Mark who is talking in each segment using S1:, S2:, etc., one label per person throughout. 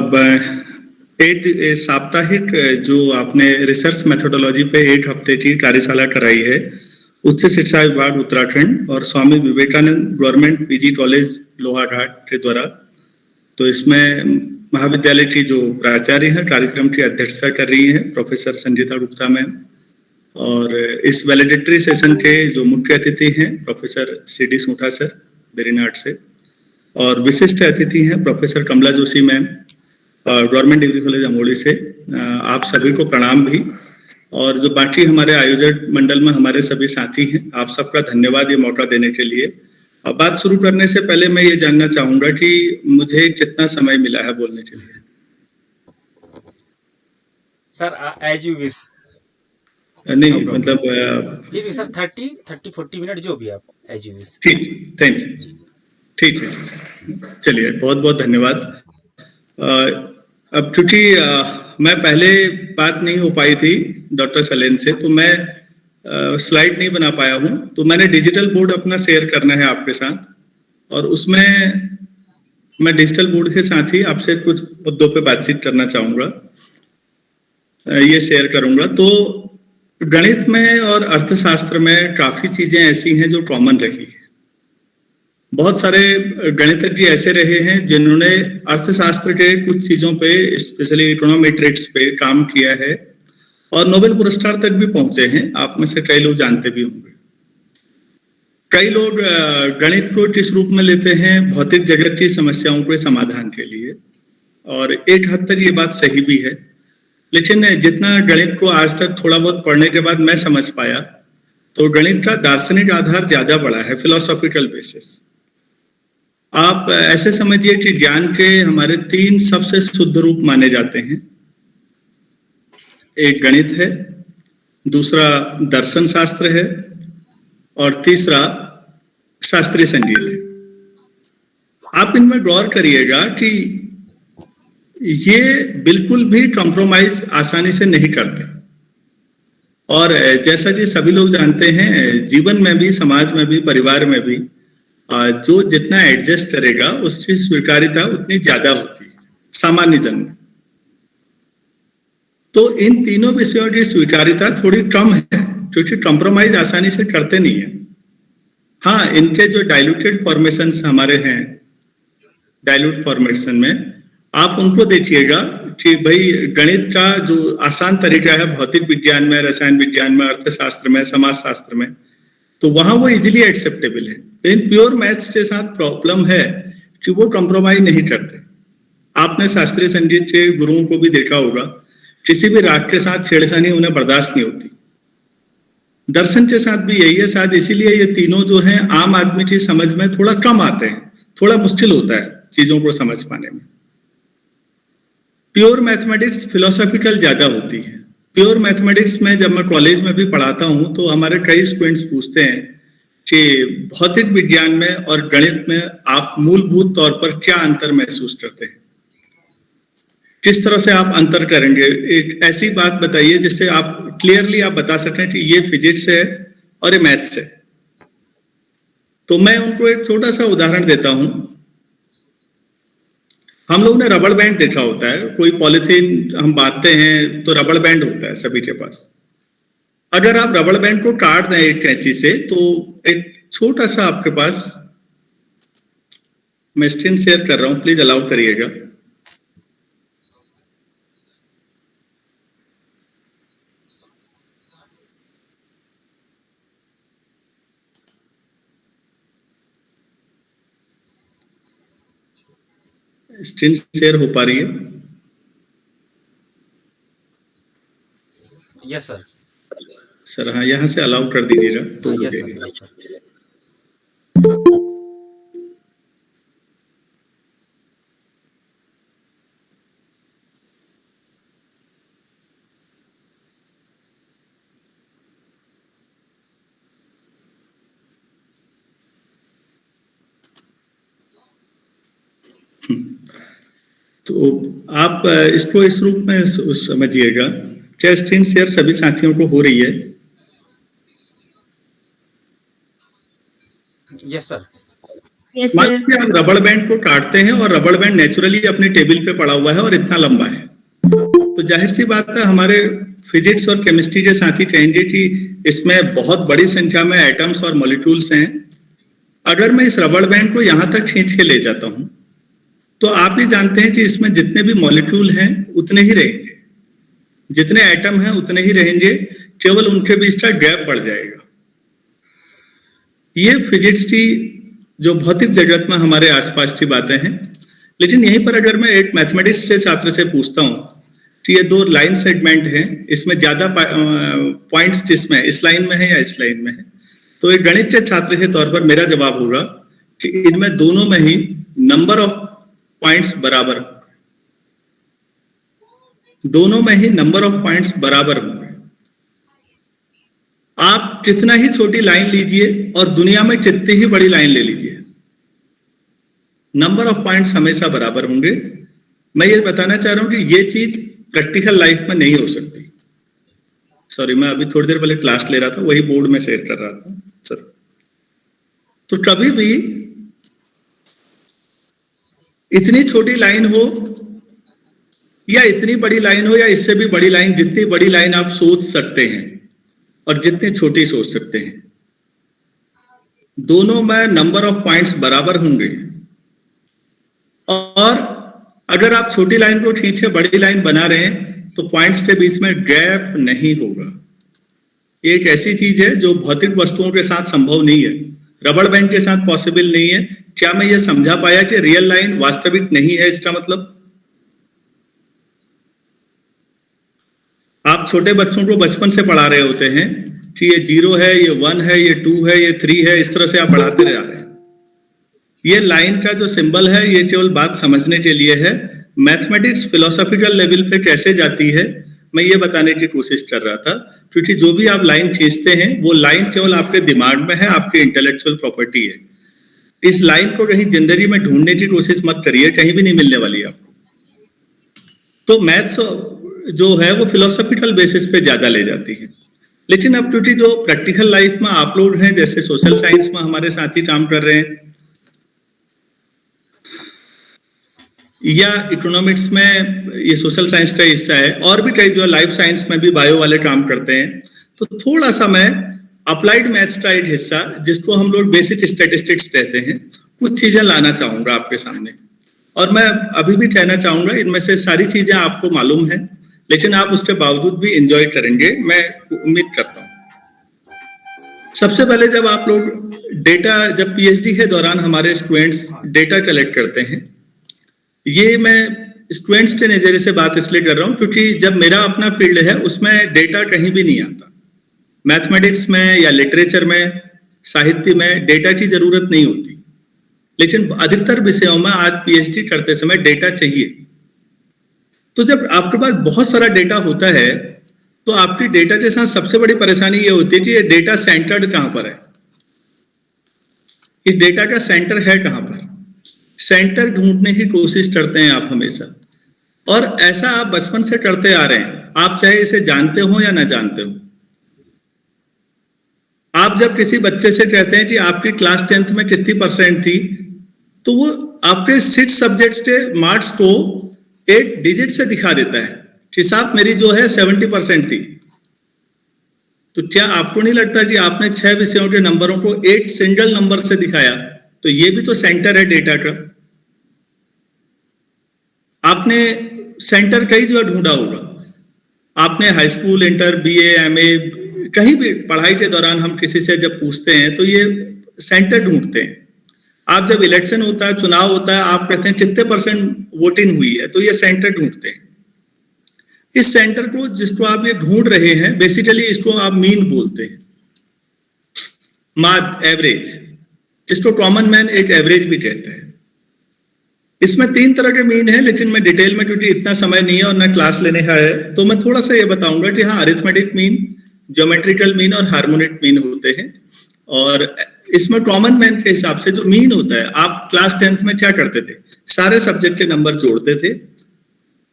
S1: अब 8 साप्ताहिक जो आपने रिसर्च मेथोडोलॉजी पे 8 हफ्ते की कार्यशाला कराई है उच्च शिक्षा विभाग उत्तराखंड और Swami Vivekananda government PG college Lohaghat के द्वारा, तो इसमें महाविद्यालय की जो प्राचार्य हैं कार्यक्रम की अध्यक्षता कर रही हैं प्रोफेसर संगीता गुप्ता मैम, और इस वैलिडेटरी सेशन के जो मुख्य अतिथि हैं professor CD Sutha sir Berinag से, और विशिष्ट अतिथि हैं professor Kamla Joshi ma'am government degree college Amoli से। आप सभी को प्रणाम भी, और जो बाकी हमारे आयोजक मंडल में हमारे सभी साथी हैं, आप सबका धन्यवाद ये मौका देने के लिए। अब बात शुरू करने से पहले मैं ये जानना चाहूंगा कि मुझे कितना समय मिला है बोलने के लिए।
S2: Sir as you wish.
S1: नहीं मतलब
S2: फिर भी सर 30-40 मिनट जो भी आप एज यू विश।
S1: ठीक, थैंक यू। ठीक है, चलिए बहुत बहुत धन्यवाद। अब चूंकि मैं पहले बात नहीं हो पाई थी डॉक्टर सलेन से, तो मैं स्लाइड नहीं बना पाया हूं, तो मैंने डिजिटल बोर्ड अपना शेयर करना है आपके साथ, और उसमें मैं डिजिटल बोर्ड के साथ ही आपसे कुछ मुद्दों पे बातचीत करना चाहूंगा, ये शेयर करूंगा। तो गणित में और अर्थशास्त्र में काफी चीजें ऐसी हैं जो कॉमन रही है। बहुत सारे गणितज्ञ ऐसे रहे हैं जिन्होंने अर्थशास्त्र के कुछ चीजों पे, स्पेशली इकोनोमेट्रिक्स पे काम किया है और नोबेल पुरस्कार तक भी पहुंचे हैं। आप में से कई लोग जानते भी होंगे। कई लोग गणित को किस रूप में लेते हैं, भौतिक जगत की समस्याओं के समाधान के लिए, और एक हद तक ये बात सही भी है। लेकिन जितना गणित को आज तक थोड़ा बहुत पढ़ने के बाद मैं समझ पाया, तो गणित का दार्शनिक आधार ज्यादा बड़ा है, फिलोसॉफिकल बेसिस। आप ऐसे समझिए कि ज्ञान के हमारे 3 सबसे शुद्ध रूप माने जाते हैं। एक गणित है, दूसरा दर्शन शास्त्र है, और तीसरा शास्त्रीय संगीत है। आप इनमें गौर करिएगा कि ये बिल्कुल भी कॉम्प्रोमाइज आसानी से नहीं करते, और जैसा कि सभी लोग जानते हैं, जीवन में भी, समाज में भी, परिवार में भी जो जितना एडजस्ट करेगा उसकी स्वीकार्यता उतनी ज्यादा होती है सामान्य जन में। तो इन तीनों विषयों की स्वीकार्यता थोड़ी कम है, क्योंकि कॉम्प्रोमाइज आसानी से करते नहीं है। हाँ, इनके जो डाइल्यूटेड फॉर्मेशंस हमारे हैं, डाइल्यूट फॉर्मेशन में आप उनको देखिएगा कि भाई गणित का जो आसान तरीका है भौतिक विज्ञान में, रसायन विज्ञान में, अर्थशास्त्र में, समाजशास्त्र में, तो वहां वो इजिली एक्सेप्टेबल है। लेकिन प्योर मैथ्स के साथ प्रॉब्लम है कि वो कॉम्प्रोमाइज नहीं करते। आपने शास्त्रीय संगीत के गुरुओं को भी देखा होगा, किसी भी राग के साथ छेड़खानी उन्हें बर्दाश्त नहीं होती। दर्शन के साथ भी यही है। शायद इसीलिए ये तीनों जो हैं आम आदमी की समझ में थोड़ा कम आते हैं, थोड़ा मुश्किल होता है चीजों को समझ पाने में। प्योर मैथमेटिक्स फिलोसॉफिकल ज्यादा होती है। प्योर मैथमेटिक्स में जब मैं कॉलेज में भी पढ़ाता हूं, तो हमारे कई स्टूडेंट्स पूछते हैं कि भौतिक विज्ञान में और गणित में आप मूलभूत तौर पर क्या अंतर महसूस करते हैं, किस तरह से आप अंतर करेंगे। एक ऐसी बात बताइए जिससे आप क्लियरली आप बता सकें कि ये फिजिक्स है और ये मैथ्स है। तो मैं उनको एक छोटा सा उदाहरण देता हूं। हम लोगों ने रबड़ बैंड देखा होता है, कोई पॉलिथीन हम बांधते हैं तो रबड़ बैंड होता है सभी के पास। अगर आप रबड़ बैंड को काट दें एक कैंची से, तो एक छोटा सा आपके पास, मैं स्क्रीन शेयर कर रहा हूं, प्लीज अलाउ करिएगा। स्क्रीन शेयर हो पा रही है?
S2: Yes sir.
S1: सर हाँ, यहाँ से अलाउ कर दीजिएगा तो हो
S2: यस
S1: जाएगी।
S2: सर।
S1: तो आप इसको इस रूप में समझिएगा। क्या स्क्रीन शेयर सभी साथियों को हो रही है?
S2: Yes sir.
S3: यस
S1: मान
S3: सर।
S1: लीजिए आप रबड़ बैंड को काटते हैं और रबड़ बैंड नेचुरली अपनी टेबल पे पड़ा हुआ है और इतना लंबा है, तो जाहिर सी बात है हमारे फिजिक्स और केमिस्ट्री के साथी कहेंगे कि इसमें बहुत बड़ी संख्या में एटम्स और मॉलिक्यूल्स हैं। अगर मैं इस रबड़ बैंड को यहां तक खींच के ले जाता हूं तो आप भी जानते हैं कि इसमें जितने भी मॉलिक्यूल हैं उतने ही रहेंगे, जितने एटम हैं उतने ही रहेंगे, केवल उनके बीच का गैप बढ़ जाएगा। ये फिजिक्स की जो भौतिक जगत में हमारे आसपास की बातें हैं। लेकिन यहीं पर अगर मैं एक मैथमेटिक्स के छात्र से पूछता हूं कि ये दो लाइन सेगमेंट हैं, इसमें ज्यादा पॉइंट्स किसमें, इस लाइन में है या इस लाइन में है, तो एक गणित के छात्र के तौर पर मेरा जवाब होगा कि इनमें दोनों में ही नंबर ऑफ पॉइंट्स बराबर, दोनों में ही नंबर ऑफ पॉइंट्स बराबर होंगे। आप कितना ही छोटी लाइन लीजिए और दुनिया में कितनी ही बड़ी लाइन ले लीजिए, नंबर ऑफ पॉइंट्स हमेशा बराबर होंगे। मैं ये बताना चाह रहा हूं कि ये चीज प्रैक्टिकल लाइफ में नहीं हो सकती। सॉरी, मैं अभी थोड़ी देर पहले क्लास ले रहा था, वही बोर्ड में शेयर कर रहा था सर। तो कभी भी इतनी छोटी लाइन हो या इतनी बड़ी लाइन हो या इससे भी बड़ी लाइन, जितनी बड़ी लाइन आप सोच सकते हैं और जितनी छोटी सोच सकते हैं, दोनों में नंबर ऑफ पॉइंट्स बराबर होंगे। और अगर आप छोटी लाइन को खींचे बड़ी लाइन बना रहे हैं तो पॉइंट्स के बीच में गैप नहीं होगा। ये एक ऐसी चीज है जो भौतिक वस्तुओं के साथ संभव नहीं है, रबड़ बैंड के साथ पॉसिबल नहीं है। क्या मैं ये समझा पाया कि रियल लाइन वास्तविक नहीं है? इसका मतलब आप छोटे बच्चों को बचपन से पढ़ा रहे होते हैं कि ये 0 है, ये 1 है, ये 2 है, ये 3 है, इस तरह से आप पढ़ाते रह रहे हैं। ये लाइन का जो सिंबल है ये केवल बात समझने के लिए है। मैथमेटिक्स फिलोसॉफिकल लेवल पे कैसे जाती है मैं ये बताने की कोशिश कर रहा था, क्योंकि जो भी आप लाइन खींचते हैं वो लाइन केवल आपके दिमाग में है, आपकी इंटेलेक्चुअल प्रॉपर्टी है। इस लाइन को कहीं जिंदगी में ढूंढने की कोशिश मत करिए, कहीं भी नहीं मिलने वाली आपको। तो मैथ्स जो है वो फिलोसॉफिकल बेसिस पे ज्यादा ले जाती है। लेकिन अब क्योंकि जो प्रैक्टिकल लाइफ में आप लोग हैं, जैसे सोशल साइंस में हमारे साथी काम कर रहे हैं या इकोनॉमिक्स में ये सोशल साइंस का हिस्सा है, और भी कई जो लाइफ साइंस में भी बायो वाले काम करते हैं, तो थोड़ा सा मैं अप्लाइड मैथ्स का एक हिस्सा जिसको हम लोग बेसिक स्टैटिस्टिक्स कहते हैं, कुछ चीजें लाना चाहूंगा आपके सामने। और मैं अभी भी कहना चाहूंगा इनमें से सारी चीजें आपको मालूम है, लेकिन आप उसके बावजूद भी एंजॉय करेंगे, मैं उम्मीद करता हूं। सबसे पहले जब आप लोग डेटा, जब पीएचडी के दौरान हमारे स्टूडेंट्स डेटा कलेक्ट करते हैं, ये मैं स्टूडेंट्स के नजरिए से बात इसलिए कर रहा हूं क्योंकि जब मेरा अपना फील्ड है उसमें डेटा कहीं भी नहीं आता। मैथमेटिक्स में या लिटरेचर में, साहित्य में डेटा की जरूरत नहीं होती, लेकिन अधिकतर विषयों में आज पीएचडी करते समय डेटा चाहिए। तो जब आपके पास बहुत सारा डेटा होता है तो आपकी डेटा के साथ सबसे बड़ी परेशानी ये होती है कि ये डेटा सेंटर्ड कहां पर है, इस डेटा का सेंटर है कहां पर। सेंटर ढूंढने की कोशिश करते हैं आप हमेशा, और ऐसा आप बचपन से करते आ रहे हैं, आप चाहे इसे जानते हो या ना जानते हो। आप जब किसी बच्चे से कहते हैं कि आपकी क्लास 10th में कितनी % थी, तो वो आपके 6 सब्जेक्ट्स के मार्क्स को 8 डिजिट से दिखा देता है कि साहब मेरी जो है 70% थी। तो क्या आपको नहीं लगता कि आपने 6 विषयों के नंबरों को 8 सिंगल नंबर से दिखाया? तो ये भी तो सेंटर है डेटा का। आपने सेंटर कई जगह ढूंढा होगा, आपने high school, inter, BA, MA, कहीं भी पढ़ाई के दौरान हम किसी से जब पूछते हैं तो ये सेंटर ढूंढते हैं। आप जब इलेक्शन होता है, चुनाव होता है, आप कहते हैं कितने % वोटिंग हुई है, तो ये सेंटर ढूंढते हैं। इस सेंटर को जिसको आप ये ढूंढ रहे हैं, बेसिकली इसको आप मीन बोलते हैं, माद, एवरेज, जिसको कॉमन मैन एक एवरेज भी कहते हैं। इसमें 3 तरह के मीन है, लेकिन मैं डिटेल में, क्योंकि इतना समय नहीं है और ना क्लास लेने का है, तो मैं थोड़ा सा ये बताऊंगा कि हाँ, अरिथमेटिक मीन, ज्योमेट्रिकल मीन और हार्मोनिक मीन होते हैं। और इसमें कॉमन मैन के हिसाब से जो मीन होता है, आप क्लास 10th में क्या करते थे, सारे सब्जेक्ट के नंबर जोड़ते थे,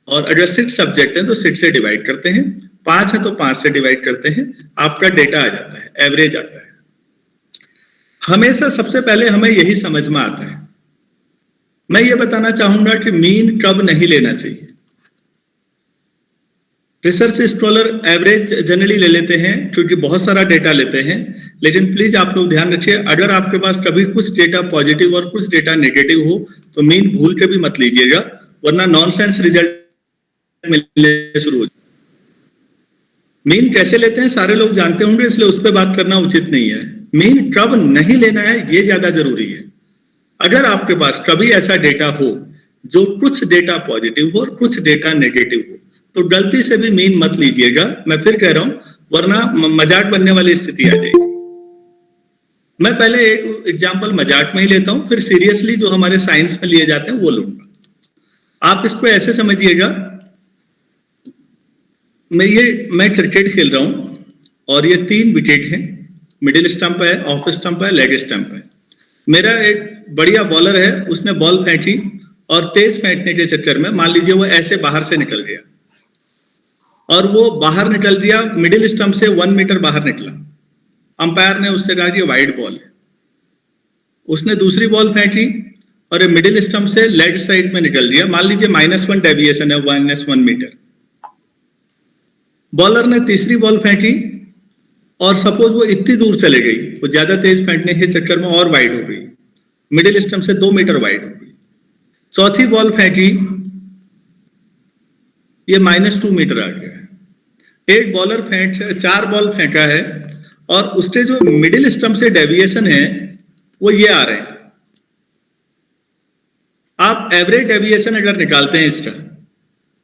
S1: और अगर 6 सब्जेक्ट है तो 6 से डिवाइड करते हैं, 5 है तो 5 से डिवाइड करते हैं, आपका डेटा आ जाता है, एवरेज आता है। हमेशा सबसे पहले हमें यही समझ में आता है। मैं ये बताना चाहूंगा कि मीन कब नहीं लेना चाहिए। रिसर्च स्कॉलर एवरेज जनरली ले लेते हैं क्योंकि बहुत सारा डेटा लेते हैं, लेकिन प्लीज आप लोग ध्यान रखिए, अगर आपके पास कभी कुछ डेटा पॉजिटिव और कुछ डेटा नेगेटिव हो तो मीन भूल के भी मत लीजिएगा, वरना नॉनसेंस रिजल्ट मिलने शुरू हो जाए। मीन कैसे लेते हैं सारे लोग जानते होंगे, इसलिए उस पर बात करना उचित नहीं है। मीन कब नहीं लेना है ये ज्यादा जरूरी है। अगर आपके पास कभी ऐसा डेटा हो जो कुछ डेटा पॉजिटिव हो और कुछ डेटा नेगेटिव हो तो गलती से भी मीन मत लीजिएगा, मैं फिर कह रहा हूं, वरना मजाक बनने वाली स्थिति आ जाएगी। मैं पहले एक एग्जांपल मजाक में ही लेता हूं, फिर सीरियसली जो हमारे साइंस में लिए जाते हैं वो लूंगा। आप इसको ऐसे समझिएगा, मैं क्रिकेट खेल रहा हूं और ये 3 विकेट हैं, मिडिल स्टंप है, ऑफ स्टंप है, लेग स्टंप है। मेरा एक बढ़िया बॉलर है, उसने बॉल फेंकी और तेज फेंकने के चक्कर में मान लीजिए वो ऐसे बाहर से निकल गया और वो बाहर निकल गया, मिडिल स्टंप से 1 मीटर बाहर निकला। अंपायर ने उससे कहा कि वाइड बॉल है। उसने दूसरी बॉल फेंकी और ये मिडिल स्टंप से लेफ्ट साइड में निकल गया, मान लीजिए -1 डेविएशन है, -1 मीटर। बॉलर ने तीसरी बॉल फेंकी और सपोज वो इतनी दूर चले गई, वो ज्यादा तेज फेंकने के चक्कर में और वाइड हो गई, मिडिल स्टंप से 2 मीटर वाइड हो गई। चौथी बॉल फेंकी, ये -2 मीटर आ गया। एक बॉलर 4 बॉल फेंका है और उसके जो मिडिल स्टंप से डेविएशन है वो ये आ रहे हैं। आप एवरेज डेविएशन अगर निकालते हैं इसका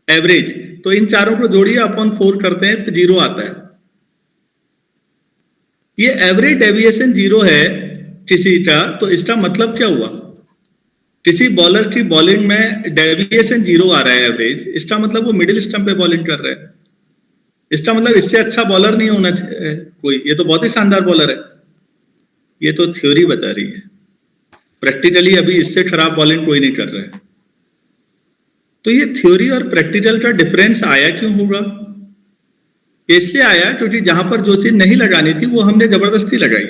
S1: एवरेज, तो इन चारों को जोड़िए, अपन 4 करते हैं तो 0 आता है। ये एवरेज डेविएशन 0 है किसी का, तो इसका मतलब क्या हुआ? किसी बॉलर की बॉलिंग में डेविएशन 0 आ रहा है एवरेज, इसका मतलब वो मिडिल स्टंप पे बॉलिंग कर रहा है। इसका मतलब इससे अच्छा बॉलर नहीं होना चाहिए कोई, ये तो बहुत ही शानदार बॉलर है। ये तो थ्योरी बता रही है, प्रैक्टिकली अभी इससे खराब बॉलिंग कोई नहीं कर रहा है। तो ये थ्योरी और प्रैक्टिकल का डिफरेंस आया क्यों होगा? इसलिए आया क्योंकि जहां पर जो चीज नहीं लगानी थी वो हमने जबरदस्ती लगाई।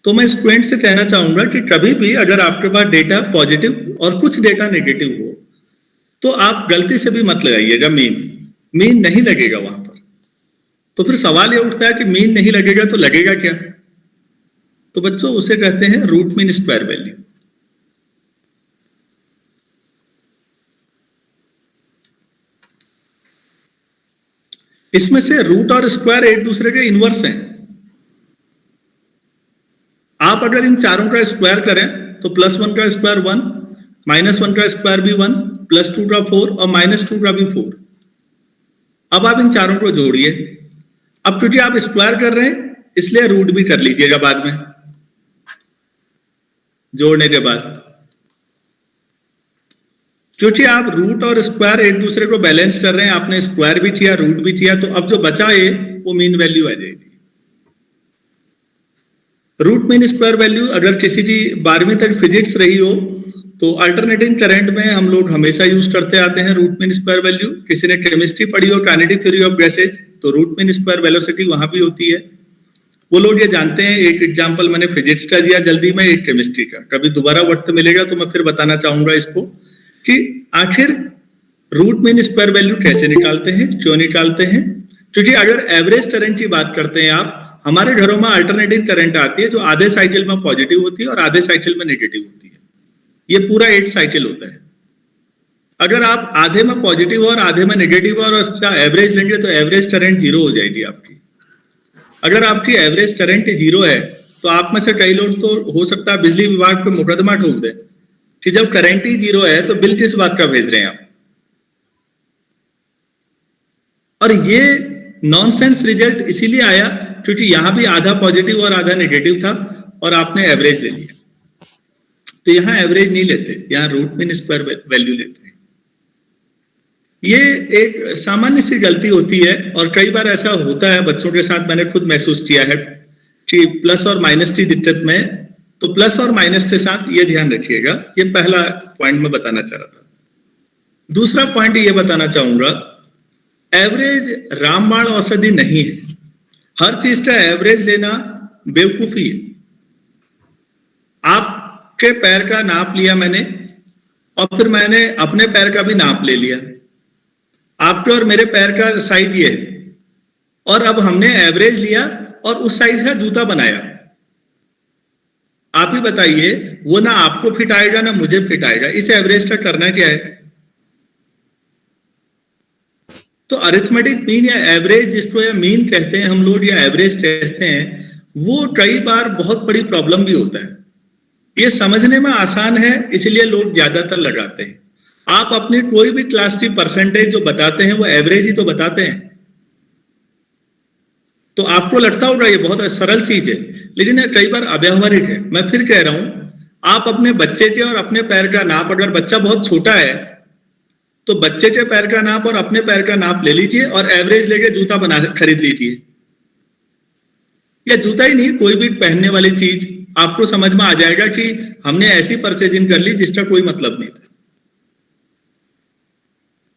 S1: तो मैं स्टूडेंट से कहना चाहूंगा कि कभी भी अगर आपके पास डेटा पॉजिटिव और कुछ डेटा नेगेटिव हो तो आप गलती से भी मत लगाइएगा मीन नहीं लगेगा वहां पर। तो फिर सवाल ये उठता है कि मीन नहीं लगेगा तो लगेगा क्या? तो बच्चों उसे कहते हैं रूट मीन स्क्वायर वैल्यू। इसमें से रूट और स्क्वायर एक दूसरे के इनवर्स हैं। आप अगर इन चारों का स्क्वायर करें तो +1 का स्क्वायर 1, -1 का स्क्वायर भी 1, +2 का 4 और -2 का भी 4। अब आप इन चारों को जोड़िए। अब क्योंकि आप स्क्वायर कर रहे हैं इसलिए रूट भी कर लीजिएगा बाद में जोड़ने के बाद। क्योंकि आप रूट और स्क्वायर एक दूसरे को बैलेंस कर रहे हैं, आपने स्क्वायर भी किया रूट भी किया, तो अब जो बचा है वो मीन वैल्यू आ जाएगी। रूट मीन स्क्वायर वैल्यू अगर किसी की 12वीं तक फिजिक्स रही हो तो अल्टरनेटिंग करंट में हम लोग हमेशा यूज करते आते हैं रूट मीन स्क्वायर वैल्यू। किसी ने केमिस्ट्री पढ़ी हो, काइनेटिक थ्योरी ऑफ गैसेज, तो रूट मीन स्क्वायर वेलोसिटी वहां भी होती है। वो लोग ये जानते हैं। एक एग्जांपल मैंने फिजिक्स का दिया जल्दी में, एक केमिस्ट्री का, कभी दोबारा वक्त मिलेगा तो मैं फिर बताना चाहूंगा इसको कि आखिर रूट मीन स्क्वायर वैल्यू कैसे निकालते हैं, क्यों निकालते हैं। क्योंकि अगर एवरेज करंट की बात करते हैं आप, हमारे घरों में अल्टरनेटिव करंट आती है जो आधे साइकिल में पॉजिटिव होती है और आधे साइकिल में नेगेटिव होती है। ये पूरा 8 साइकिल होता है। अगर आप आधे में पॉजिटिव और आधे में नेगेटिव और उसका एवरेज लेंगे तो एवरेज करंट 0 हो जाएगी आपकी। अगर आपकी एवरेज करंट 0 है तो आप में से कई लोग तो हो सकता है बिजली विभाग पे मुकदमा ठोक दे कि जब करंट ही 0 है तो बिल किस बात का भेज रहे हैं आप। और ये नॉनसेंस रिजल्ट इसीलिए आया क्योंकि यहां भी आधा पॉजिटिव और आधा नेगेटिव था और आपने एवरेज ले लिया। तो यहां एवरेज नहीं लेते, यहां रूट मीन स्क्वायर वैल्यू लेते हैं। ये एक सामान्य सी गलती होती है और कई बार ऐसा होता है बच्चों के साथ, मैंने खुद महसूस किया है कि प्लस और माइनस की दिक्कत में, तो प्लस और माइनस के साथ ये ध्यान रखिएगा। ये पहला पॉइंट मैं बताना चाह रहा था। दूसरा पॉइंट ये बताना चाहूंगा, एवरेज रामबाण औषधि नहीं है। हर चीज का एवरेज लेना बेवकूफी है। आपके पैर का नाप लिया मैंने और फिर मैंने अपने पैर का भी नाप ले लिया। आपके और मेरे पैर का साइज ये है और अब हमने एवरेज लिया और उस साइज का जूता बनाया। आप ही बताइए, वो ना आपको फिट आएगा ना मुझे फिट आएगा। इस एवरेज का करना क्या है? तो अरिथमेटिक मीन या एवरेज, जिसको या मीन कहते हैं हम लोग या एवरेज कहते हैं, वो कई बार बहुत बड़ी प्रॉब्लम भी होता है। ये समझने में आसान है इसलिए लोग ज्यादातर लगाते हैं। आप अपनी कोई भी क्लास की परसेंटेज जो बताते हैं वो एवरेज ही तो बताते हैं। तो आपको लगता होगा ये बहुत सरल चीज है, लेकिन ये कई बार अव्यावहारिक है। मैं फिर कह रहा हूं, आप अपने बच्चे के और अपने पैर का नाप, अगर बच्चा बहुत छोटा है तो बच्चे के पैर का नाप और अपने पैर का नाप ले लीजिए और एवरेज लेके जूता बना खरीद लीजिए। या जूता ही नहीं, कोई भी पहनने वाली चीज, आपको समझ में आ जाएगा कि हमने ऐसी परचेजिंग कर ली जिसका कोई मतलब नहीं था।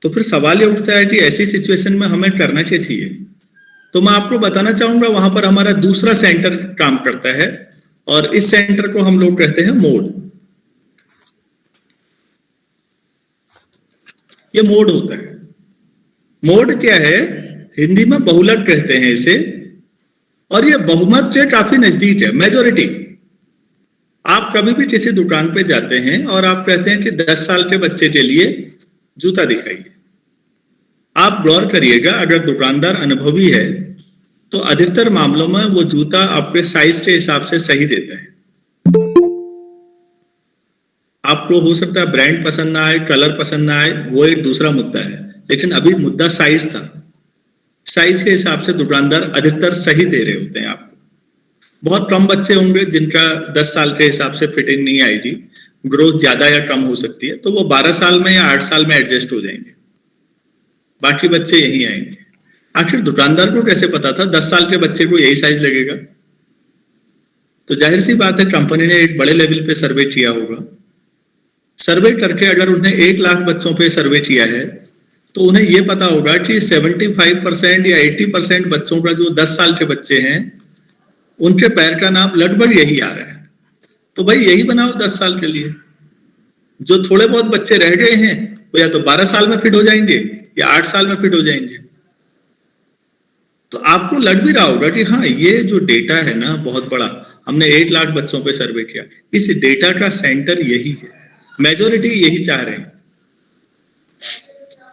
S1: तो फिर सवाल ये उठता है कि ऐसी सिचुएशन में हमें करना क्या चाहिए? तो मैं आपको बताना चाहूंगा, वहां पर हमारा दूसरा सेंटर काम करता है और इस सेंटर को हम लोग कहते हैं मोड। ये मोड होता है। मोड क्या है? हिंदी में बहुलक कहते हैं इसे, और ये बहुमत के काफी नजदीक है, मेजोरिटी। आप कभी भी किसी दुकान पे जाते हैं और आप कहते हैं कि 10 साल के बच्चे के लिए जूता दिखाइए। आप गौर करिएगा, अगर दुकानदार अनुभवी है तो अधिकतर मामलों में वो जूता आपके साइज के हिसाब से सही देता है। आपको हो सकता है ब्रांड पसंद ना आए, कलर पसंद ना आए, वो एक दूसरा मुद्दा है, लेकिन अभी मुद्दा साइज था। साइज के हिसाब से दुकानदार अधिकतर सही दे रहे होते हैं आपको। बहुत कम बच्चे होंगे जिनका 10 साल के हिसाब से फिटिंग नहीं आएगी, ग्रोथ ज्यादा या कम हो सकती है, तो वो 12 साल में या 8 साल में एडजस्ट हो जाएंगे, बाकी बच्चे यही आएंगे। आखिर दुकानदार को कैसे पता था 10 साल के बच्चे को यही साइज लगेगा? तो जाहिर सी बात है, कंपनी ने एक बड़े लेवल पे सर्वे किया होगा। सर्वे करके अगर उन्हें 1 लाख बच्चों पे सर्वे किया है तो उन्हें यह पता होगा कि 75% या 80% बच्चों का जो 10 साल के बच्चे हैं उनके पैर का नाप लगभग यही आ रहा है। तो भाई यही बनाओ 10 साल के लिए। जो थोड़े बहुत बच्चे रह गए हैं वो या तो 12 साल में फिट हो जाएंगे या 8 साल में फिट हो जाएंगे। तो आपको लग भी रहा होगा कि हाँ, ये जो डेटा है ना बहुत बड़ा, हमने 1 लाख बच्चों पे सर्वे किया, इस डेटा का सेंटर यही है, मेजोरिटी यही चाह रहे हैं।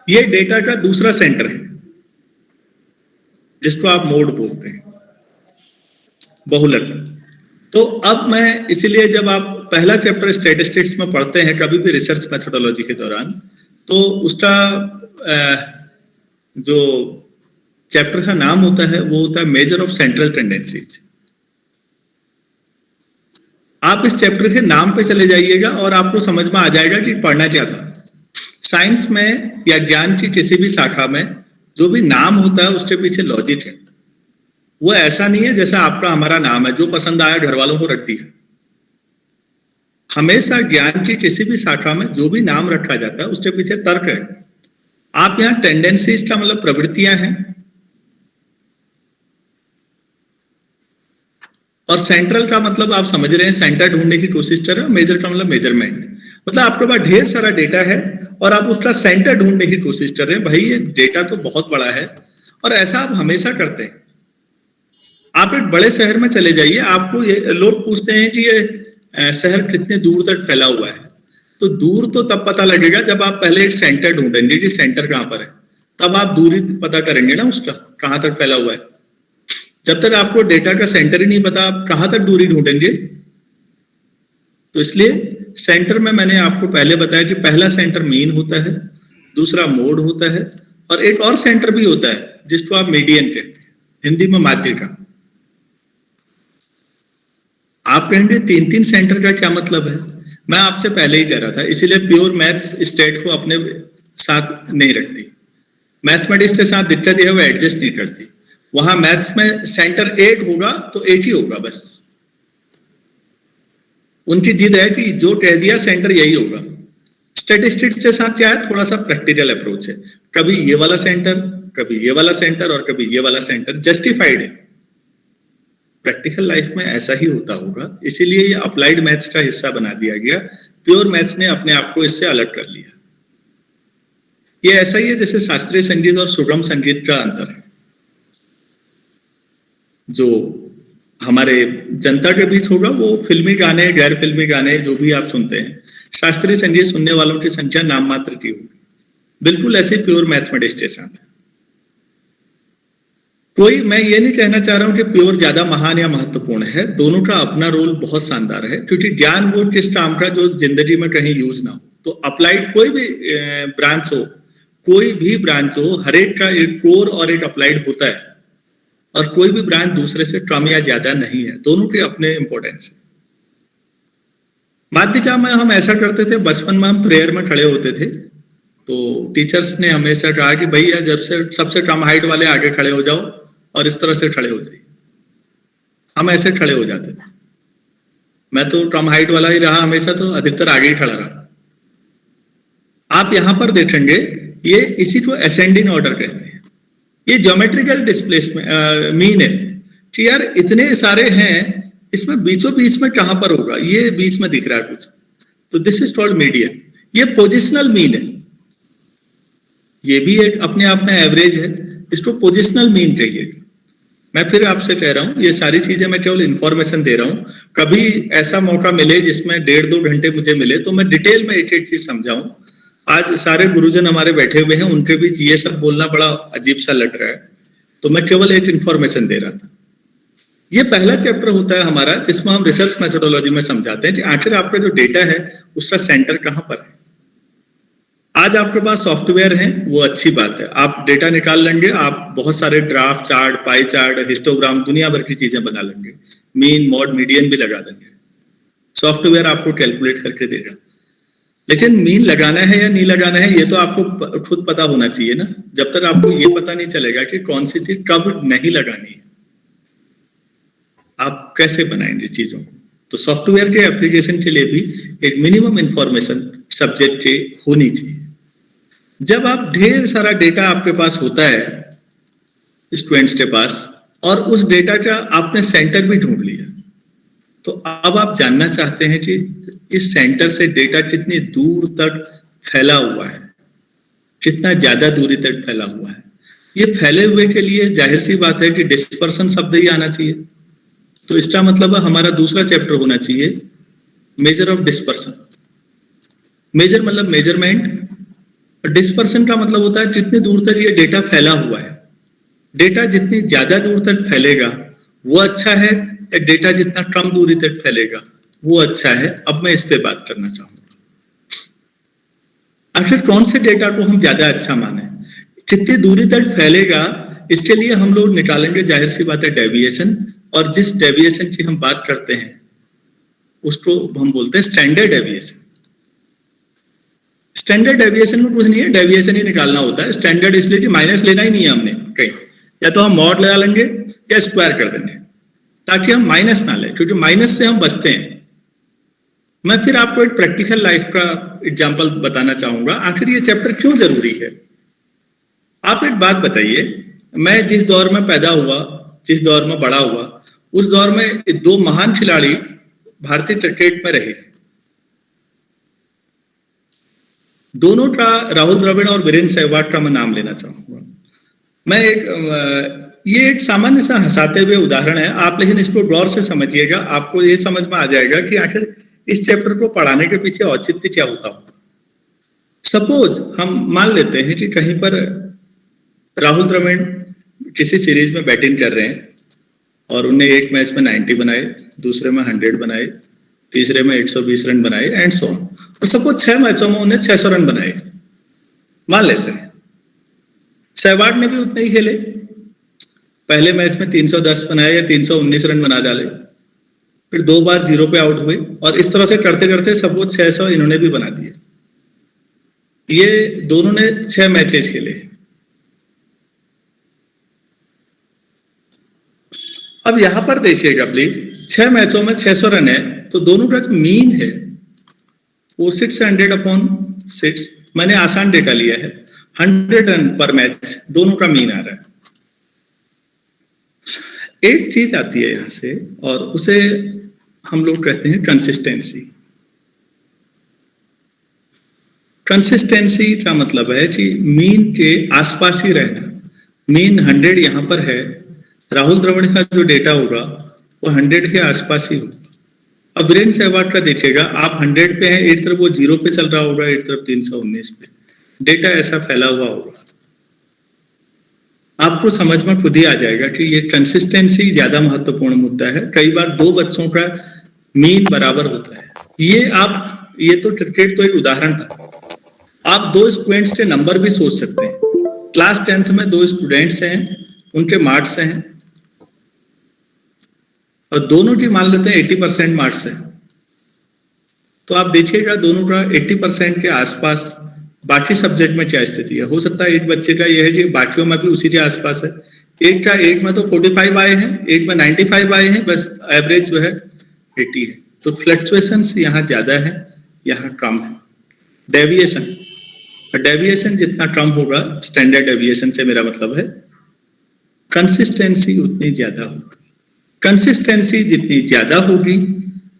S1: ये डेटा का दूसरा सेंटर है जिसको आप मोड बोलते हैं, बहुलक। तो अब मैं इसलिए, जब आप पहला चैप्टर स्टैटिस्टिक्स में पढ़ते हैं कभी भी रिसर्च मेथोडोलॉजी के दौरान, तो उसका जो चैप्टर का नाम होता है वो होता है मेजर ऑफ सेंट्रल टेंडेंसीज। आप इस चैप्टर के नाम पे चले जाइएगा और आपको समझ में आ जाएगा कि पढ़ना क्या था। साइंस में या ज्ञान की किसी भी शाखा में जो भी नाम होता है उसके पीछे लॉजिक है। वो ऐसा नहीं है जैसा आपका हमारा नाम है, जो पसंद आया घर वालों को रख दिया। हमेशा ज्ञान की किसी भी शाखा में जो भी नाम रखा जाता है उसके पीछे तर्क है। आप यहाँ टेंडेंसीज का मतलब प्रवृत्तियां हैं, और सेंट्रल का मतलब आप समझ रहे हैं, सेंटर ढूंढने की कोशिश कर रहे हो। मेजर का मतलब मेजरमेंट, मतलब आपके पास ढेर सारा डेटा है और आप उसका सेंटर ढूंढने की कोशिश कर रहे हैं। भाई ये डेटा तो बहुत बड़ा है, और ऐसा आप हमेशा करते हैं। आप एक बड़े शहर में चले जाइए, आपको ये लोग पूछते हैं कि ये शहर कितने दूर तक फैला हुआ है। तो दूर तो तब पता लगेगा जब आप पहले एक सेंटर ढूंढेंगे कि सेंटर कहां पर है, तब आप दूरी पता करेंगे ना उसका, कहां तक फैला हुआ है। जब तक आपको डेटा का सेंटर ही नहीं पता, आप कहां तक दूरी ढूंढेंगे। तो इसलिए सेंटर में मैंने आपको पहले बताया कि पहला सेंटर मीन होता है, दूसरा मोड होता है, और एक और सेंटर भी होता है जिसको आप मीडियन कहते हैं, हिंदी में माध्यिका। आप कहेंगे 3-3 सेंटर का क्या मतलब है? मैं आपसे पहले ही कह रहा था, इसीलिए प्योर मैथ्स स्टेट को अपने साथ नहीं रखती। मैथमेटिक्स के साथ दिक्कत यह है वो एडजस्ट नहीं करती। वहां मैथ्स में सेंटर एक होगा तो एक ही होगा बस। उनकी जिद है कि जो कह दिया सेंटर यही होगा। स्टैटिस्टिक्स के साथ क्या है, थोड़ा सा प्रैक्टिकल अप्रोच है। कभी ये वाला सेंटर, कभी ये वाला सेंटर, और कभी ये वाला सेंटर जस्टिफाइड है। प्रैक्टिकल लाइफ में ऐसा ही होता होगा, इसीलिए ये अप्लाइड मैथ्स का हिस्सा बना दिया गया। प्योर मैथ्स ने अपने आप को इससे अलग कर लिया। ये ऐसा ही है जैसे शास्त्रीय संगीत और सुगम संगीत का अंतर है। जो हमारे जनता के बीच होगा वो फिल्मी गाने, गैर फिल्मी गाने जो भी आप सुनते हैं, शास्त्रीय संगीत सुनने वालों की संख्या नाम मात्र की होगी। बिल्कुल ऐसे प्योर मैथमेटिक्स के साथ है। मैं ये नहीं कहना चाह रहा हूं कि प्योर ज्यादा महान या महत्वपूर्ण है, दोनों का अपना रोल बहुत शानदार है, क्योंकि ज्ञान वो किस काम का जो जिंदगी में कहीं यूज ना हो। तो अप्लाइड कोई भी ब्रांच हो, कोई भी ब्रांच हो, हर एक का एक कोर और एक अप्लाइड होता है, और कोई भी ब्रांच दूसरे से कम या ज्यादा नहीं है, दोनों के अपने इंपॉर्टेंस है। माध्यमिका में हम ऐसा करते थे, बचपन में हम प्रेयर में खड़े होते थे, तो टीचर्स ने हमेशा कहा कि भैया जब से सबसे कम हाइट वाले आगे खड़े हो जाओ और इस तरह से खड़े हो जाइए। हम ऐसे खड़े हो जाते थे। मैं तो कम हाइट वाला ही रहा हमेशा, तो अधिकतर आगे ही खड़ा रहा। आप यहां पर देखेंगे ये इसी को असेंडिंग ऑर्डर कहते हैं। ये ज्योमेट्रिकल डिस्प्लेसमेंट मीन है कि यार इतने सारे हैं, इसमें बीचों बीच में कहां पर होगा, ये बीच में दिख रहा है कुछ, तो दिस इज कॉल्ड मीडियन। ये पोजिशनल मीन है, ये भी एक अपने आप में एवरेज है, इसको पोजिशनल मीन कहिए। मैं फिर आपसे कह रहा हूं, ये सारी चीजें मैं केवल इंफॉर्मेशन दे रहा हूं। कभी ऐसा मौका मिले जिसमें 1.5-2 घंटे मुझे मिले तो मैं डिटेल में एक एक चीज समझाऊं। आज सारे गुरुजन हमारे बैठे हुए हैं, उनके बीच ये सब बोलना बड़ा अजीब सा लग रहा है, तो मैं केवल एक इंफॉर्मेशन दे रहा था। ये पहला चैप्टर होता है हमारा जिसमें हम रिसर्च मेथोडोलॉजी में समझाते हैं कि आखिर आपका जो डेटा है उसका सेंटर कहां पर है। आज आपके पास सॉफ्टवेयर है, वो अच्छी बात है, आप डेटा निकाल लेंगे, आप बहुत सारे graph, chart, pie chart, histogram, दुनिया भर की चीजें बना लेंगे, मीन, मॉड, मीडियन भी लगा देंगे, सॉफ्टवेयर आपको कैलकुलेट करके देगा। लेकिन मीन लगाना है या नहीं लगाना है ये तो आपको खुद पता होना चाहिए ना। जब तक आपको ये पता नहीं चलेगा कि कौन सी चीज कब नहीं लगानी है, आप कैसे बनाएंगे चीजों को। तो सॉफ्टवेयर के एप्लीकेशन के लिए भी एक मिनिमम इंफॉर्मेशन सब्जेक्ट की होनी चाहिए। जब आप ढेर सारा डेटा आपके पास होता है स्टूडेंट्स के पास, और उस डेटा का आपने सेंटर भी ढूंढ लिया, तो अब आप जानना चाहते हैं कि इस सेंटर से डेटा कितनी दूर तक फैला हुआ है, कितना ज्यादा दूरी तक फैला हुआ है। ये फैले हुए के लिए जाहिर सी बात है कि डिस्पर्सन शब्द ही आना चाहिए। तो इसका मतलब हमारा दूसरा चैप्टर होना चाहिए मेजर ऑफ डिस्पर्सन। मेजर मतलब मेजरमेंट, डिस्पर्सन का मतलब होता है जितनी दूर तक ये डेटा फैला हुआ है। डेटा जितनी ज्यादा दूर तक फैलेगा वो अच्छा है, या डेटा जितना कम दूरी तक फैलेगा वो अच्छा है। अब मैं इस पे बात करना चाहूंगा, आखिर कौन से डेटा को हम ज्यादा अच्छा माने, कितनी दूरी तक फैलेगा। इसके लिए हम लोग निकालेंगे जाहिर सी बात है डेविएशन, और जिस डेविएशन की हम बात करते हैं उसको हम बोलते हैं स्टैंडर्ड डेविएशन। स्टैंडर्ड डेविएशन में कुछ नहीं है, डेविएशन ही निकालना होता है। स्टैंडर्ड इसलिए कि माइनस लेना ही नहीं है हमने कहीं, या तो हम मॉड लगा लेंगे या स्क्वायर कर देंगे ताकि हम माइनस ना लें, क्योंकि माइनस से हम बचते हैं। मैं फिर आपको एक प्रैक्टिकल लाइफ का एग्जांपल बताना चाहूंगा, आखिर ये चैप्टर क्यों जरूरी है। आप एक बात बताइए, मैं जिस दौर में पैदा हुआ, जिस दौर में बड़ा हुआ, उस दौर में 2 महान खिलाड़ी भारतीय क्रिकेट में रहे। दोनों का, राहुल द्रविड़ और वीरेंद्र सहवाग का मैं नाम लेना चाहूंगा। ये एक सामान्य सा हंसाते हुए उदाहरण है आप, लेकिन इसको गौर से समझिएगा, आपको ये समझ में आ जाएगा कि आखिर इस चैप्टर को पढ़ाने के पीछे औचित्य क्या होता होगा। सपोज हम मान लेते हैं कि कहीं पर राहुल द्रविड़ किसी सीरीज में बैटिंग कर रहे हैं और उन्हें एक मैच में 90 बनाए, दूसरे में 100 बनाए, तीसरे में 120 रन बनाए एंड सो ऑन। और सपोज 6 मैचों में उन्हें 600 रन बनाए, मान लेते हैं। सहवाग ने भी उतने ही खेले, पहले मैच में 310 बनाए या 319 रन बना डाले, फिर 2 बार 0 पे आउट हुए, और इस तरह से करते करते सपोज 600 इन्होंने भी बना दिए। ये दोनों ने 6 मैचेस खेले। अब यहां पर देखिएगा प्लीज, 6 मैचों में 600 रन है, तो दोनों का जो मीन है वो 600/6, मैंने आसान डेटा लिया है, 100 रन पर मैच दोनों का मीन आ रहा है। एक चीज आती है यहाँ से, और उसे हम लोग कहते हैं कंसिस्टेंसी। कंसिस्टेंसी का मतलब है कि मीन के आसपास ही रहना। मीन 100 यहाँ पर है, राहुल द्रविड़ का जो डेटा होगा वो 100 के आसपास ही होगा। अब वीरेंद्र सहवाग का देखिएगा, आप 100 पे हैं, एक तरफ वो 0 पे चल रहा होगा, एक तरफ 319 पे, डेटा ऐसा फैला हुआ होगा। आपको समझ में खुद ही आ जाएगा कि ये कंसिस्टेंसी ज्यादा महत्वपूर्ण मुद्दा है। कई बार दो बच्चों का मीन बराबर होता है। ये तो क्रिकेट तो एक उदाहरण था। आप दो स्टूडेंट्स के नंबर भी सोच सकते हैं। क्लास 10th में दो स्टूडेंट्स हैं, उनके मार्क्स हैं, और दोनों की मान लेते हैं 80% मार्क्स है। तो आप देखिएगा दोनों का 80% के आसपास बाकी सब्जेक्ट में क्या स्थिति है। हो सकता है एक बच्चे का यह है कि बाकियों में भी उसी के आसपास है। एक में तो 45 आए हैं, एक में 95 आए हैं, बस एवरेज जो है 80 है। तो फ्लक्चुएशंस यहाँ ज्यादा है, यहाँ कम है। डेविएशन जितना कम होगा, स्टैंडर्ड डेविएशन से मेरा मतलब है, कंसिस्टेंसी उतनी ज्यादा होगी। कंसिस्टेंसी जितनी ज्यादा होगी,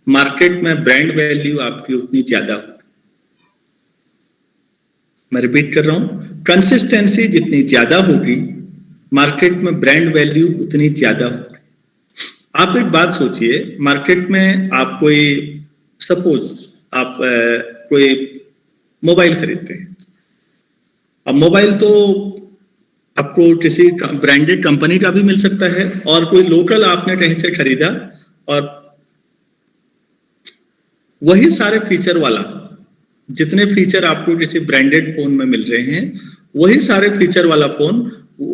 S1: मार्केट में ब्रांड वैल्यू आपकी उतनी ज्यादा होगी। मैं रिपीट कर रहा हूं, कंसिस्टेंसी जितनी ज्यादा होगी, मार्केट में ब्रांड वैल्यू उतनी ज्यादा होगी। आप एक बात सोचिए, मार्केट में आप कोई सपोज आप कोई मोबाइल खरीदते हैं। अब मोबाइल तो आपको किसी ब्रांडेड कंपनी का भी मिल सकता है, और कोई लोकल आपने कहीं से खरीदा, और वही सारे फीचर वाला, जितने फीचर आपको किसी ब्रांडेड फोन में मिल रहे हैं, वही सारे फीचर वाला फोन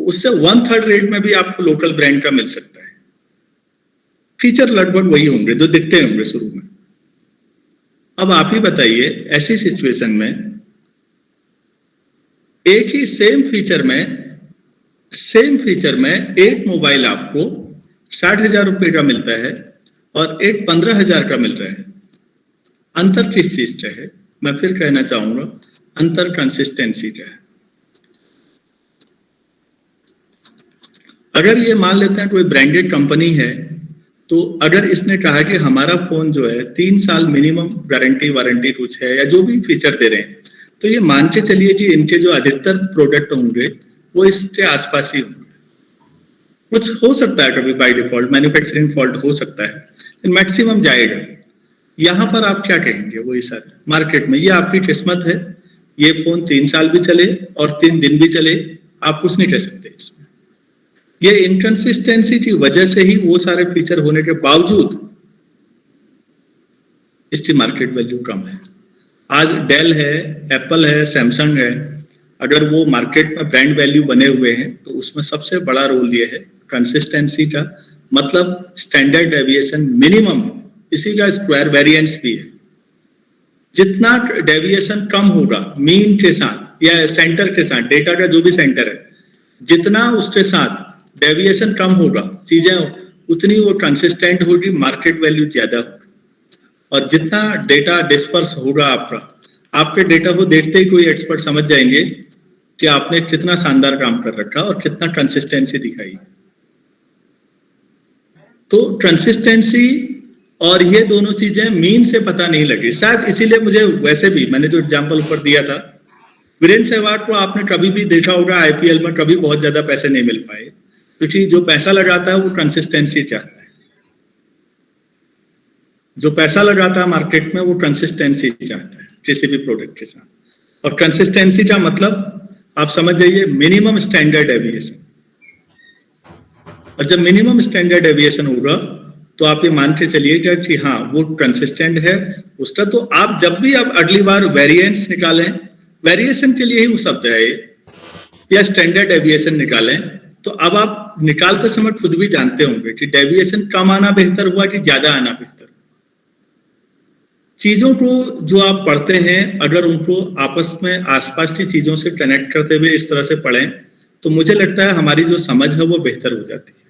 S1: उससे 1/3 रेट में भी आपको लोकल ब्रांड का मिल सकता है। फीचर लगभग वही होंगे जो दिखते होंगे शुरू में। अब आप ही बताइए, ऐसी सिचुएशन में एक ही सेम फीचर में एक मोबाइल आपको 60,000 रुपए का मिलता है और एक 15,000 का मिल रहा है। अंतर किस चीज का है? मैं फिर कहना चाहूंगा, अंतर कंसिस्टेंसी का है। अगर ये मान लेते हैं कोई ब्रांडेड कंपनी है, तो अगर इसने कहा कि हमारा फोन जो है 3 साल मिनिमम गारंटी वारंटी कुछ है, या जो भी फीचर दे रहे हैं, तो ये मान के चलिए कि इनके जो अधिकतर प्रोडक्ट होंगे वो इसके आसपास ही होंगे। कुछ हो सकता है कभी बाय डिफॉल्ट मैन्युफैक्चरिंग फॉल्ट हो सकता है, लेकिन मैक्सिमम जाएगा। यहां पर आप क्या कहेंगे? वही सर, मार्केट में ये आपकी किस्मत है, ये फोन 3 साल भी चले और 3 दिन भी चले, आप कुछ नहीं कह सकते इसमें। ये इनकंसिस्टेंसी की वजह से ही वो सारे फीचर होने के बावजूद इसकी मार्केट वैल्यू कम है। आज डेल है, एप्पल है, सैमसंग है, अगर वो मार्केट में ब्रांड वैल्यू बने हुए हैं, तो उसमें सबसे बड़ा रोल ये है कंसिस्टेंसी का, मतलब स्टैंडर्ड डेविएशन मिनिमम, इसी का स्क्वायर वेरिएंस भी है। जितना डेविएशन कम होगा मीन के साथ या सेंटर के साथ, डेटा का जो भी सेंटर है, जितना उसके साथ डेविएशन कम होगा, चीजें उतनी वो कंसिस्टेंट होगी, मार्केट वैल्यू ज्यादा होगी। और जितना डेटा डिस्पर्स होगा आपके डेटा को देखते ही कोई एक्सपर्ट समझ जाएंगे कि आपने कितना शानदार काम कर रखा और कितना कंसिस्टेंसी दिखाई। तो कंसिस्टेंसी और ये दोनों चीजें मीन से पता नहीं लगी। शायद इसीलिए मुझे, वैसे भी मैंने जो एग्जांपल ऊपर दिया था, वीरेंद्र सहवाग को आपने कभी भी देखा होगा आईपीएल में कभी बहुत ज्यादा पैसे नहीं मिल पाए, क्योंकि जो पैसा लगाता है वो कंसिस्टेंसी चाहता है। जो पैसा लगाता है मार्केट में वो कंसिस्टेंसी चाहता है किसी भी प्रोडक्ट के साथ। और कंसिस्टेंसी का मतलब आप समझ जाइए मिनिमम स्टैंडर्ड डेविएशन। और जब मिनिमम स्टैंडर्ड डेविएशन होगा तो आप ये मान के चलिएगा कि हाँ वो कंसिस्टेंट है उसका। तो आप जब भी आप अगली बार वेरिएंस निकालें, वेरिएशन के लिए ही वो शब्द है, या स्टैंडर्ड डेविएशन निकालें, तो अब आप निकालते समय खुद भी जानते होंगे कि डेविएशन कम आना बेहतर हुआ कि ज्यादा आना बेहतर। चीजों को जो आप पढ़ते हैं, अगर उनको आपस में आसपास की चीजों से कनेक्ट करते हुए इस तरह से पढ़ें, तो मुझे लगता है हमारी जो समझ है वो बेहतर हो जाती है।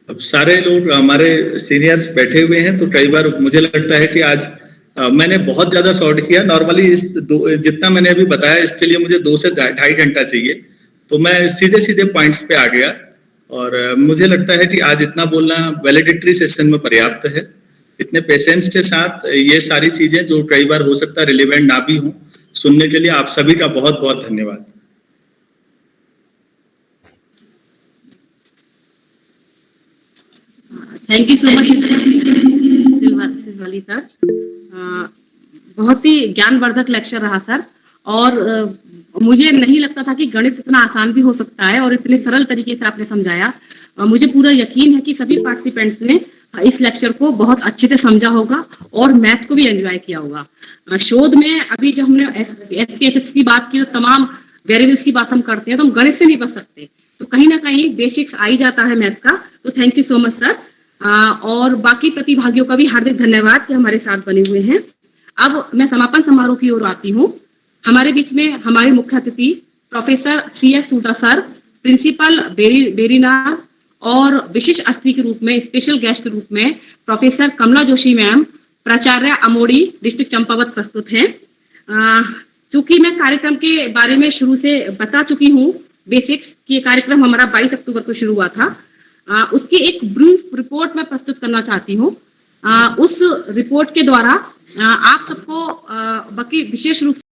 S1: अब सारे लोग हमारे सीनियर्स बैठे हुए हैं, तो कई बार मुझे लगता है कि आज मैंने बहुत ज्यादा शॉर्ट किया। नॉर्मली जितना मैंने अभी बताया इसके लिए मुझे 2 से 2.5 घंटा चाहिए, तो मैं सीधे सीधे पॉइंट्स पे आ गया। और मुझे लगता है कि आज इतना बोलना वैलिडिटरी सेशन में पर्याप्त है। इतने पेशेंस के साथ ये सारी चीजें जो कई बार हो सकता है रिलेवेंट ना भी हो, सुनने के लिए आप सभी का बहुत बहुत धन्यवाद।
S3: Thank you so much Silwali sir. बहुत ही ज्ञानवर्धक लेक्चर रहा सर। और मुझे नहीं लगता था कि गणित इतना आसान भी हो सकता है और इतने सरल तरीके से आपने समझाया। मुझे पूरा यकीन है कि सभी पार्टिसिपेंट्स ने इस लेक्चर को बहुत अच्छे से समझा होगा और मैथ को भी एंजॉय किया होगा। शोध में अभी जब हमने SPSS की बात की तो तमाम वेरिएबल्स की बात हम करते हैं, तो हम गणित से नहीं बच सकते, तो कहीं ना कहीं बेसिक्स आ ही जाता है मैथ का। तो thank you so much sir. और बाकी प्रतिभागियों का भी हार्दिक धन्यवाद कि हमारे साथ बने हुए हैं। अब मैं समापन समारोह की ओर आती हूँ। हमारे बीच में हमारे मुख्य अतिथि प्रोफेसर CS सूटा सर, प्रिंसिपल बेरीनाथ, और विशेष अतिथि के रूप में, स्पेशल गेस्ट के रूप में प्रोफेसर कमला जोशी मैम, प्राचार्य अमोड़ी, डिस्ट्रिक्ट चंपावत प्रस्तुत हैं। चूंकि मैं कार्यक्रम के बारे में शुरू से बता चुकी हूँ बेसिक्स कि ये कार्यक्रम हमारा 22 अक्टूबर को शुरू हुआ था, उसकी एक ब्रीफ रिपोर्ट मैं प्रस्तुत करना चाहती हूँ। उस रिपोर्ट के द्वारा आप सबको बाकी विशेष रूप